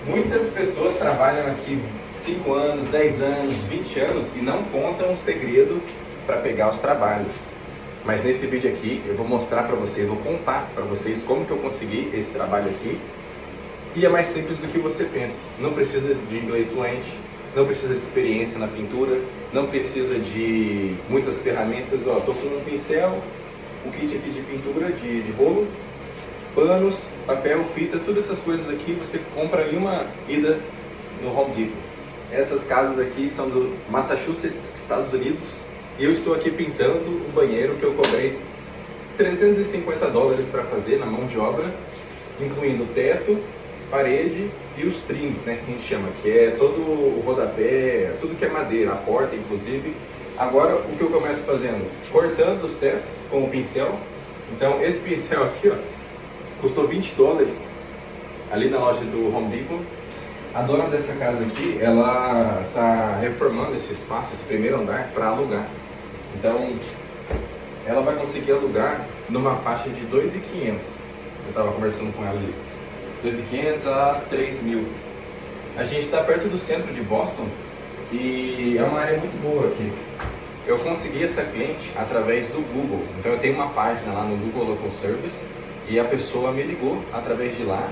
Muitas pessoas trabalham aqui 5 anos, 10 anos, 20 anos e não contam um segredo para pegar os trabalhos. Mas nesse vídeo aqui eu vou mostrar para vocês, vou contar para vocês como que eu consegui esse trabalho aqui. E é mais simples do que você pensa. Não precisa de inglês fluente, não precisa de experiência na pintura, não precisa de muitas ferramentas. Ó, tô com um pincel, o kit aqui de pintura, de rolo, panos, papel, fita, todas essas coisas aqui você compra em uma ida no Home Depot. Essas casas aqui são do Massachusetts, Estados Unidos, e eu estou aqui pintando um banheiro que eu cobrei $350 para fazer na mão de obra, incluindo teto, parede e os trims, né, que a gente chama, que é todo o rodapé, tudo que é madeira, a porta inclusive. Agora o que eu começo fazendo? Cortando os tetos com o pincel. Então esse pincel aqui, ó, custou $20 ali na loja do Home Depot. A dona dessa casa aqui, ela está reformando esse espaço, esse primeiro andar, para alugar. Então, ela vai conseguir alugar numa faixa de $2.500. Eu estava conversando com ela ali. $2.500 a $3.000. A gente está perto do centro de Boston e é uma área muito boa aqui. Eu consegui essa cliente através do Google. Então, eu tenho uma página lá no Google Local Service e a pessoa me ligou através de lá.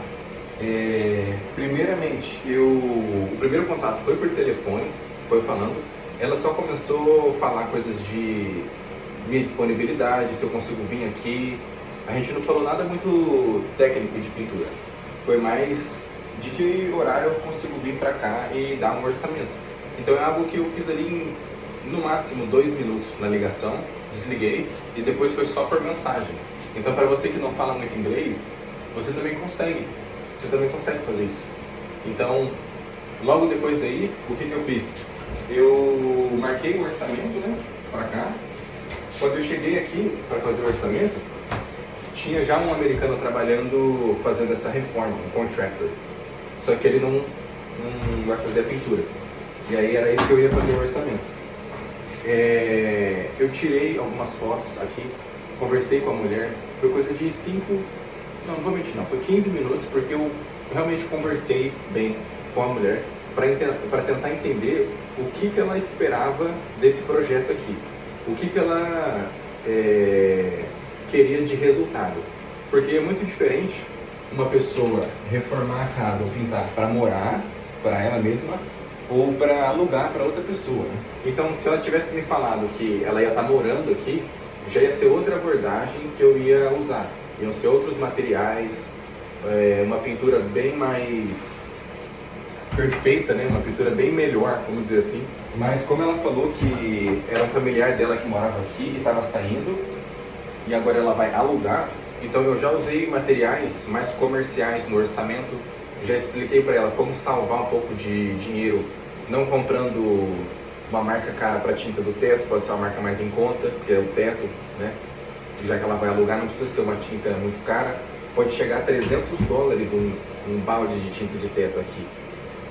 Primeiramente, o primeiro contato foi por telefone, foi falando. Ela só começou a falar coisas de minha disponibilidade, se eu consigo vir aqui. A gente não falou nada muito técnico de pintura. Foi mais de que horário eu consigo vir para cá e dar um orçamento. Então é algo que eu fiz ali em, no máximo, 2 minutos na ligação, desliguei e depois foi só por mensagem. Então para você que não fala muito inglês, você também consegue fazer isso. Então, logo depois daí, o que eu fiz? Eu marquei o orçamento, né, para cá. Quando eu cheguei aqui para fazer o orçamento, tinha já um americano trabalhando, fazendo essa reforma, um contractor. Só que ele não vai fazer a pintura. E aí era isso que eu ia fazer o orçamento. Eu tirei algumas fotos aqui, conversei com a mulher, foi coisa de 5... Não vou mentir não, foi 15 minutos, porque eu realmente conversei bem com a mulher para tentar entender o que ela esperava desse projeto aqui, o que ela queria de resultado, porque é muito diferente uma pessoa reformar a casa ou pintar para morar, para ela mesma, ou para alugar para outra pessoa, né? Então, se ela tivesse me falado que ela ia estar morando aqui, já ia ser outra abordagem que eu ia usar. Iam ser outros materiais, uma pintura bem mais perfeita, né? Uma pintura bem melhor, vamos dizer assim. Mas como ela falou que era um familiar dela que morava aqui e estava saindo, e agora ela vai alugar, então eu já usei materiais mais comerciais no orçamento, já expliquei para ela como salvar um pouco de dinheiro, não comprando uma marca cara para tinta do teto, pode ser uma marca mais em conta, porque é o teto, né? Já que ela vai alugar, não precisa ser uma tinta muito cara, pode chegar a $300 um balde de tinta de teto aqui.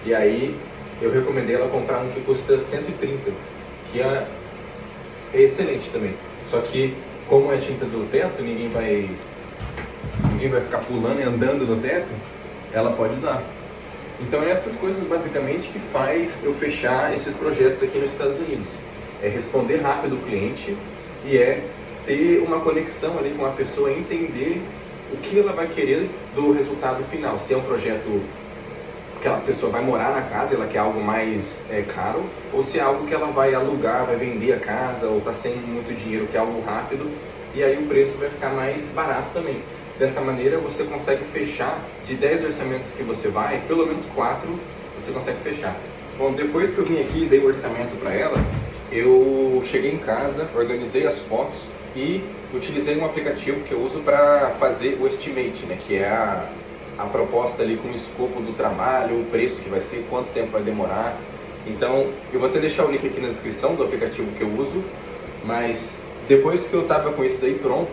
E aí eu recomendei ela comprar um que custa 130, que é excelente também. Só que como é tinta do teto, ninguém vai ficar pulando e andando no teto, ela pode usar. Então essas coisas basicamente que faz eu fechar esses projetos aqui nos Estados Unidos. É responder rápido o cliente e ter uma conexão ali com a pessoa, entender o que ela vai querer do resultado final. Se é um projeto que a pessoa vai morar na casa, ela quer algo mais caro, ou se é algo que ela vai alugar, vai vender a casa, ou está sem muito dinheiro, que é algo rápido, e aí o preço vai ficar mais barato também. Dessa maneira você consegue fechar, de 10 orçamentos que você vai, pelo menos 4 você consegue fechar. Bom, depois que eu vim aqui e dei o orçamento para ela, eu cheguei em casa, organizei as fotos, e utilizei um aplicativo que eu uso para fazer o estimate, né, que é a proposta ali com o escopo do trabalho, o preço que vai ser, quanto tempo vai demorar. Então, eu vou até deixar o link aqui na descrição do aplicativo que eu uso, mas depois que eu estava com isso daí pronto,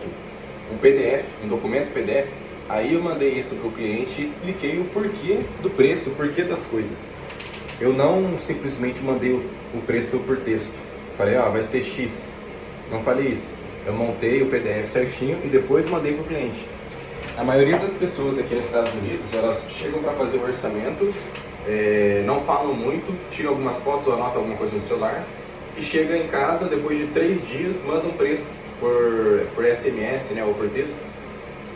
um PDF, um documento PDF, aí eu mandei isso para o cliente e expliquei o porquê do preço, o porquê das coisas. Eu não simplesmente mandei o preço por texto, falei, ó, vai ser X, não falei isso. Eu montei o PDF certinho e depois mandei para o cliente. A maioria das pessoas aqui nos Estados Unidos, elas chegam para fazer o orçamento, não falam muito, tiram algumas fotos ou anotam alguma coisa no celular e chega em casa, depois de 3 dias, manda um preço por SMS, né, ou por texto.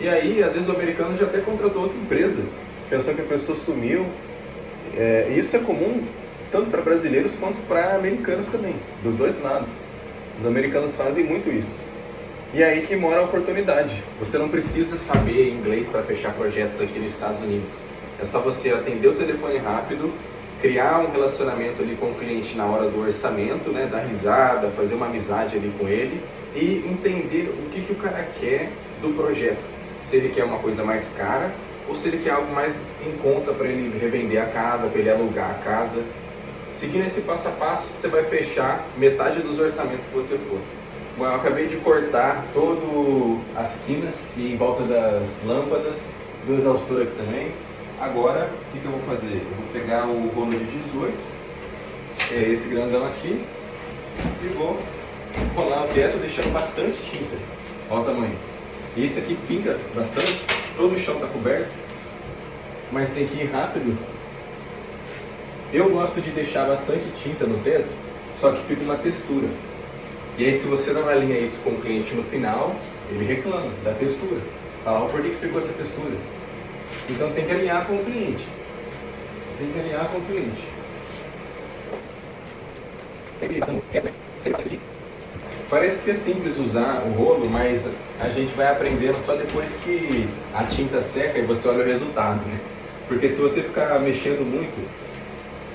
E aí, às vezes o americano já até contratou outra empresa, pensou que a pessoa sumiu. Isso é comum tanto para brasileiros quanto para americanos também, dos dois lados. Os americanos fazem muito isso. E aí que mora a oportunidade. Você não precisa saber inglês para fechar projetos aqui nos Estados Unidos. É só você atender o telefone rápido, criar um relacionamento ali com o cliente na hora do orçamento, né, dar risada, fazer uma amizade ali com ele e entender o que o cara quer do projeto. Se ele quer uma coisa mais cara ou se ele quer algo mais em conta para ele revender a casa, para ele alugar a casa. Seguindo esse passo a passo, você vai fechar metade dos orçamentos que você for. Bom, eu acabei de cortar todas as quinas e em volta das lâmpadas, do exaustor aqui também. Agora, o que eu vou fazer? Eu vou pegar o rolo de 18, que é esse grandão aqui, e vou rolar o teto deixando bastante tinta. Olha o tamanho. Esse aqui pinga bastante, todo o chão está coberto, mas tem que ir rápido. Eu gosto de deixar bastante tinta no teto, só que fica uma textura. E aí se você não alinha isso com o cliente no final, ele reclama da textura. Fala, por que ficou essa textura? Então tem que alinhar com o cliente. Tem que alinhar com o cliente. Sempre passando reto, né? Sempre passa isso aqui. Parece que é simples usar o rolo, mas a gente vai aprendendo só depois que a tinta seca e você olha o resultado, né? Porque se você ficar mexendo muito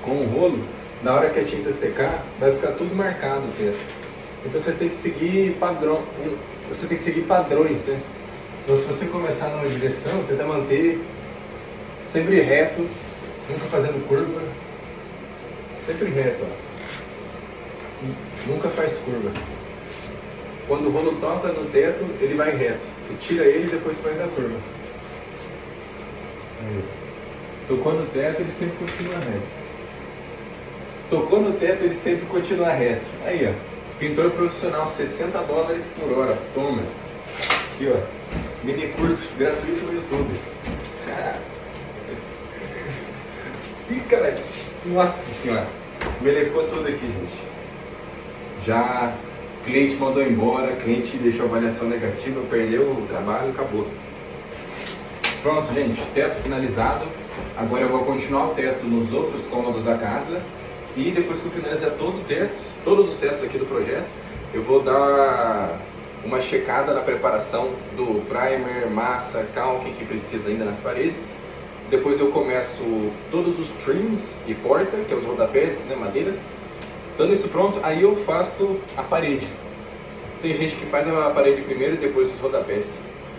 com o rolo, na hora que a tinta secar, vai ficar tudo marcado o teto. Então você tem que seguir padrões, né? Então se você começar numa direção, tenta manter sempre reto, nunca fazendo curva, sempre reto, ó. Nunca faz curva. Quando o rolo toca no teto, ele vai reto. Você tira ele e depois faz a curva. Aí. Tocou no teto, ele sempre continua reto. Tocou no teto, ele sempre continua reto. Aí, ó. Pintor profissional, $60 por hora. Toma. Aqui, ó. Mini curso gratuito no YouTube. Ih, cara. Nossa senhora. Melecou tudo aqui, gente. Já cliente mandou embora, cliente deixou avaliação negativa, perdeu o trabalho, acabou. Pronto, gente. Teto finalizado. Agora eu vou continuar o teto nos outros cômodos da casa. E depois que eu finalizar todos os tetos aqui do projeto, eu vou dar uma checada na preparação do primer, massa, calque que precisa ainda nas paredes. Depois eu começo todos os trims e porta, que é os rodapés, né, madeiras. Dando isso pronto, aí eu faço a parede. Tem gente que faz a parede primeiro e depois os rodapés.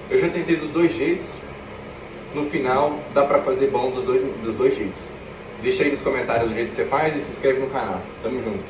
Eu já tentei dos dois jeitos. No final dá pra fazer bom dos dois jeitos. Deixa aí nos comentários o jeito que você faz e se inscreve no canal. Tamo junto.